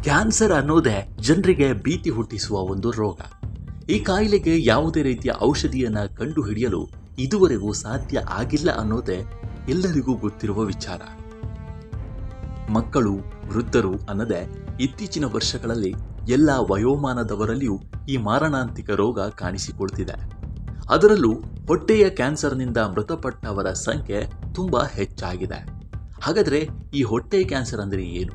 Cancer ಅನ್ನೋದೇ ಜನರಿಗೆ ಭೀತಿ ಹುಟ್ಟಿಸುವ ಒಂದು ರೋಗ. ಈ ಕಾಯಿಲೆಗೆ ಯಾವುದೇ ರೀತಿಯ ಔಷಧಿಯನ್ನ ಕಂಡುಹಿಡಿಯಲು ಇದುವರೆಗೂ ಸಾಧ್ಯ ಆಗಿಲ್ಲ ಅನ್ನೋದೇ ಎಲ್ಲರಿಗೂ ಗೊತ್ತಿರುವ ವಿಚಾರ. ಮಕ್ಕಳು, ವೃದ್ಧರು ಅನ್ನದೇ ಇತ್ತೀಚಿನ ವರ್ಷಗಳಲ್ಲಿ ಎಲ್ಲ ವಯೋಮಾನದವರಲ್ಲಿಯೂ ಈ ಮಾರಣಾಂತಿಕ ರೋಗ ಕಾಣಿಸಿಕೊಳ್ತಿದೆ. ಅದರಲ್ಲೂ ಹೊಟ್ಟೆಯ ಕ್ಯಾನ್ಸರ್ನಿಂದ ಮೃತಪಟ್ಟವರ ಸಂಖ್ಯೆ ತುಂಬಾ ಹೆಚ್ಚಾಗಿದೆ. ಹಾಗಾದರೆ ಈ ಹೊಟ್ಟೆ ಕ್ಯಾನ್ಸರ್ ಅಂದರೆ ಏನು,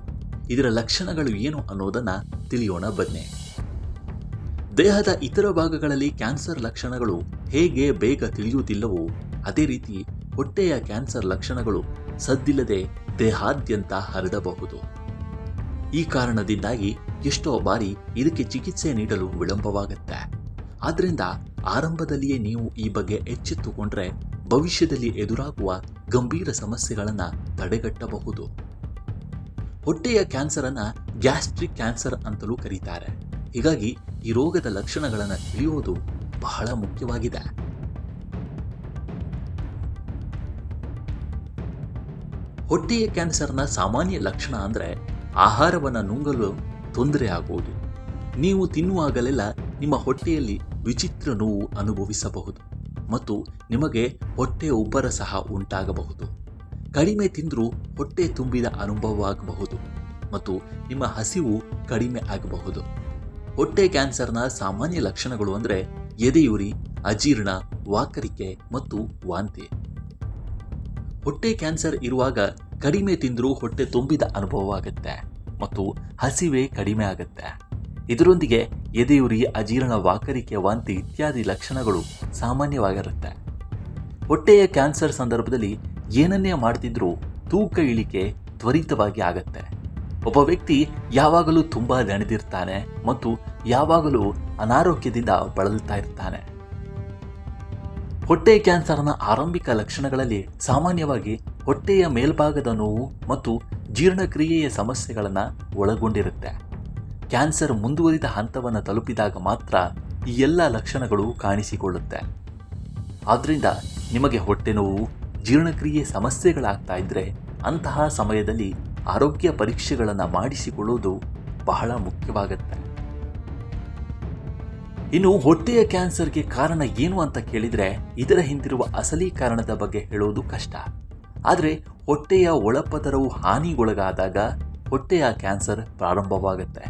ಇದರ ಲಕ್ಷಣಗಳು ಏನು ಅನ್ನೋದನ್ನ ತಿಳಿಯೋಣ ಬನ್ನಿ. ದೇಹದ ಇತರ ಭಾಗಗಳಲ್ಲಿ ಕ್ಯಾನ್ಸರ್ ಲಕ್ಷಣಗಳು ಹೇಗೆ ಬೇಗ ತಿಳಿಯುವುದಿಲ್ಲವೋ ಅದೇ ರೀತಿ ಹೊಟ್ಟೆಯ ಕ್ಯಾನ್ಸರ್ ಲಕ್ಷಣಗಳು ಸದ್ದಿಲ್ಲದೆ ದೇಹಾದ್ಯಂತ ಹರಡಬಹುದು. ಈ ಕಾರಣದಿಂದಾಗಿ ಎಷ್ಟೋ ಬಾರಿ ಇದಕ್ಕೆ ಚಿಕಿತ್ಸೆ ನೀಡಲು ವಿಳಂಬವಾಗುತ್ತೆ. ಆದ್ದರಿಂದ ಆರಂಭದಲ್ಲಿಯೇ ನೀವು ಈ ಬಗ್ಗೆ ಎಚ್ಚೆತ್ತುಕೊಂಡ್ರೆ ಭವಿಷ್ಯದಲ್ಲಿ ಎದುರಾಗುವ ಗಂಭೀರ ಸಮಸ್ಯೆಗಳನ್ನು ತಡೆಗಟ್ಟಬಹುದು. ಹೊಟ್ಟೆಯ ಕ್ಯಾನ್ಸರ್ ಅನ್ನ ಗ್ಯಾಸ್ಟ್ರಿಕ್ ಕ್ಯಾನ್ಸರ್ ಅಂತಲೂ ಕರೀತಾರೆ. ಹೀಗಾಗಿ ಈ ರೋಗದ ಲಕ್ಷಣಗಳನ್ನು ತಿಳಿಯುವುದು ಬಹಳ ಮುಖ್ಯವಾಗಿದೆ. ಹೊಟ್ಟೆಯ ಕ್ಯಾನ್ಸರ್ನ ಸಾಮಾನ್ಯ ಲಕ್ಷಣ ಅಂದರೆ ಆಹಾರವನ್ನು ನುಂಗಲು ತೊಂದರೆ ಆಗುವುದು. ನೀವು ತಿನ್ನುವಾಗಲೆಲ್ಲ ನಿಮ್ಮ ಹೊಟ್ಟೆಯಲ್ಲಿ ವಿಚಿತ್ರ ನೋವು ಅನುಭವಿಸಬಹುದು ಮತ್ತು ನಿಮಗೆ ಹೊಟ್ಟೆ ಉಬ್ಬರ ಸಹ ಉಂಟಾಗಬಹುದು. ಕಡಿಮೆ ತಿಂದರೂ ಹೊಟ್ಟೆ ತುಂಬಿದ ಅನುಭವವಾಗಬಹುದು ಮತ್ತು ನಿಮ್ಮ ಹಸಿವು ಕಡಿಮೆ ಆಗಬಹುದು. ಹೊಟ್ಟೆ ಕ್ಯಾನ್ಸರ್ನ ಸಾಮಾನ್ಯ ಲಕ್ಷಣಗಳು ಅಂದರೆ ಎದೆಯುರಿ, ಅಜೀರ್ಣ, ವಾಕರಿಕೆ ಮತ್ತು ವಾಂತಿ. ಹೊಟ್ಟೆ ಕ್ಯಾನ್ಸರ್ ಇರುವಾಗ ಕಡಿಮೆ ತಿಂದರೂ ಹೊಟ್ಟೆ ತುಂಬಿದ ಅನುಭವವಾಗುತ್ತೆ ಮತ್ತು ಹಸಿವೆ ಕಡಿಮೆ ಆಗುತ್ತೆ. ಇದರೊಂದಿಗೆ ಎದೆಯುರಿ, ಅಜೀರ್ಣ, ವಾಕರಿಕೆ, ವಾಂತಿ ಇತ್ಯಾದಿ ಲಕ್ಷಣಗಳು ಸಾಮಾನ್ಯವಾಗಿರುತ್ತೆ. ಹೊಟ್ಟೆಯ ಕ್ಯಾನ್ಸರ್ ಸಂದರ್ಭದಲ್ಲಿ ಏನನ್ನೇ ಮಾಡ್ತಿದ್ರೂ ತೂಕ ಇಳಿಕೆ ತ್ವರಿತವಾಗಿ ಆಗತ್ತೆ. ಒಬ್ಬ ವ್ಯಕ್ತಿ ಯಾವಾಗಲೂ ತುಂಬಾ ದಣಿದಿರ್ತಾನೆ ಮತ್ತು ಯಾವಾಗಲೂ ಅನಾರೋಗ್ಯದಿಂದ ಬಳಲ್ತಾ ಇರ್ತಾನೆ. ಹೊಟ್ಟೆ ಕ್ಯಾನ್ಸರ್ನ ಆರಂಭಿಕ ಲಕ್ಷಣಗಳಲ್ಲಿ ಸಾಮಾನ್ಯವಾಗಿ ಹೊಟ್ಟೆಯ ಮೇಲ್ಭಾಗದ ನೋವು ಮತ್ತು ಜೀರ್ಣಕ್ರಿಯೆಯ ಸಮಸ್ಯೆಗಳನ್ನು ಒಳಗೊಂಡಿರುತ್ತೆ. ಕ್ಯಾನ್ಸರ್ ಮುಂದುವರಿದ ಹಂತವನ್ನು ತಲುಪಿದಾಗ ಮಾತ್ರ ಈ ಎಲ್ಲ ಲಕ್ಷಣಗಳು ಕಾಣಿಸಿಕೊಳ್ಳುತ್ತೆ. ಆದ್ದರಿಂದ ನಿಮಗೆ ಹೊಟ್ಟೆ ನೋವು, ಜೀರ್ಣಕ್ರಿಯೆ ಸಮಸ್ಯೆಗಳಾಗ್ತಾ ಇದ್ರೆ ಅಂತಹ ಸಮಯದಲ್ಲಿ ಆರೋಗ್ಯ ಪರೀಕ್ಷೆಗಳನ್ನು ಮಾಡಿಸಿಕೊಳ್ಳುವುದು ಬಹಳ ಮುಖ್ಯವಾಗುತ್ತೆ. ಇನ್ನು ಹೊಟ್ಟೆಯ ಕ್ಯಾನ್ಸರ್ಗೆ ಕಾರಣ ಏನು ಅಂತ ಕೇಳಿದರೆ ಇದರ ಹಿಂದಿರುವ ಅಸಲಿ ಕಾರಣದ ಬಗ್ಗೆ ಹೇಳೋದು ಕಷ್ಟ. ಆದರೆ ಹೊಟ್ಟೆಯ ಒಳಪದರವು ಹಾನಿಗೊಳಗಾದಾಗ ಹೊಟ್ಟೆಯ ಕ್ಯಾನ್ಸರ್ ಪ್ರಾರಂಭವಾಗುತ್ತೆ.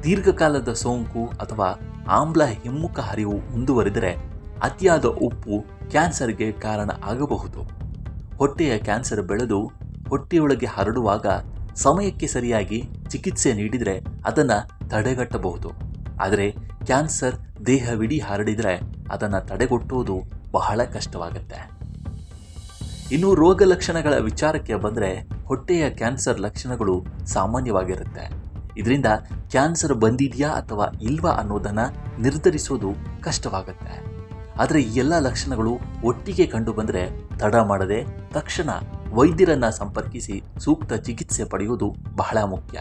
ದೀರ್ಘಕಾಲದ ಸೋಂಕು ಅಥವಾ ಆಮ್ಲ ಹಿಮ್ಮುಖ ಹರಿವು ಮುಂದುವರಿದರೆ ಅತಿಯಾದ ಉಪ್ಪು ಕ್ಯಾನ್ಸರ್ಗೆ ಕಾರಣ ಆಗಬಹುದು. ಹೊಟ್ಟೆಯ ಕ್ಯಾನ್ಸರ್ ಬೆಳೆದು ಹೊಟ್ಟೆಯೊಳಗೆ ಹರಡುವಾಗ ಸಮಯಕ್ಕೆ ಸರಿಯಾಗಿ ಚಿಕಿತ್ಸೆ ನೀಡಿದರೆ ಅದನ್ನು ತಡೆಗಟ್ಟಬಹುದು. ಆದರೆ ಕ್ಯಾನ್ಸರ್ ದೇಹವಿಡೀ ಹರಡಿದರೆ ಅದನ್ನು ತಡೆಗಟ್ಟುವುದು ಬಹಳ ಕಷ್ಟವಾಗುತ್ತೆ. ಇನ್ನು ರೋಗ ಲಕ್ಷಣಗಳ ವಿಚಾರಕ್ಕೆ ಬಂದರೆ ಹೊಟ್ಟೆಯ ಕ್ಯಾನ್ಸರ್ ಲಕ್ಷಣಗಳು ಸಾಮಾನ್ಯವಾಗಿರುತ್ತೆ. ಇದರಿಂದ ಕ್ಯಾನ್ಸರ್ ಬಂದಿದೆಯಾ ಅಥವಾ ಇಲ್ವಾ ಅನ್ನೋದನ್ನು ನಿರ್ಧರಿಸೋದು ಕಷ್ಟವಾಗುತ್ತೆ. ಆದರೆ ಈ ಎಲ್ಲ ಲಕ್ಷಣಗಳು ಒಟ್ಟಿಗೆ ಕಂಡು ಬಂದರೆ ತಡ ಮಾಡದೆ ತಕ್ಷಣ ವೈದ್ಯರನ್ನ ಸಂಪರ್ಕಿಸಿ ಸೂಕ್ತ ಚಿಕಿತ್ಸೆ ಪಡೆಯುವುದು ಬಹಳ ಮುಖ್ಯ.